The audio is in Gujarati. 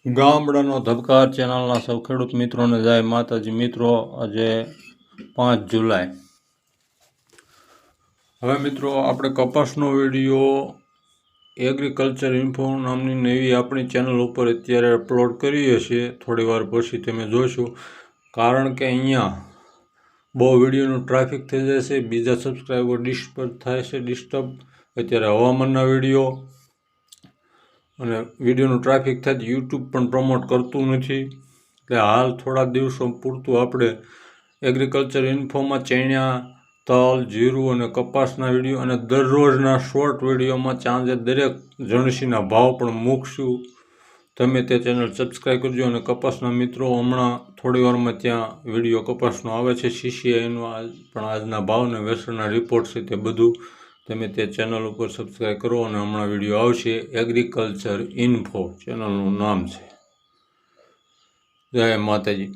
ગામડાનો ધબકાર ચેનલના સૌ ખેડૂત મિત્રોને જય માતાજી. મિત્રો, આજે 5 જુલાઈ. હવે મિત્રો, આપણે કપાસનો વિડીયો એગ્રીકલ્ચર ઇન્ફો નામની નવી આપણી ચેનલ ઉપર અત્યારે અપલોડ કરીએ છીએ. થોડી વાર પછી તમે જોશો, કારણ કે અહીંયા બહુ વિડીયોનું ટ્રાફિક થઈ જાય છે, બીજા સબસ્ક્રાઈબર ડિસ્ટર્બ અત્યારે હવામાનના વિડીયો અને વિડીયોનું ટ્રાફિક થાય યુટ્યુબ પણ પ્રમોટ કરતું નથી. એટલે હાલ થોડા દિવસો પૂરતું આપણે એગ્રીકલ્ચર ઇન્ફોમાં ચણિયા, તલ, જીરું અને કપાસના વિડીયો અને દરરોજના શોર્ટ વિડીયોમાં ચાંદે દરેક જણસીના ભાવ પણ મૂકશું. તમે તે ચેનલ સબસ્ક્રાઈબ કરજો. અને કપાસના મિત્રો, હમણાં થોડી વારમાં ત્યાં વિડીયો કપાસનો આવે છે, CCIનો પણ આજના ભાવ અને વેસણના રિપોર્ટ છે, તે બધું તમે તે ચેનલ ઉપર સબસ્ક્રાઈબ કરો. અને હમણાં વિડીયો આવશે, એગ્રીકલ્ચર ઇન્ફો ચેનલનું નામ છે. જય માતાજી.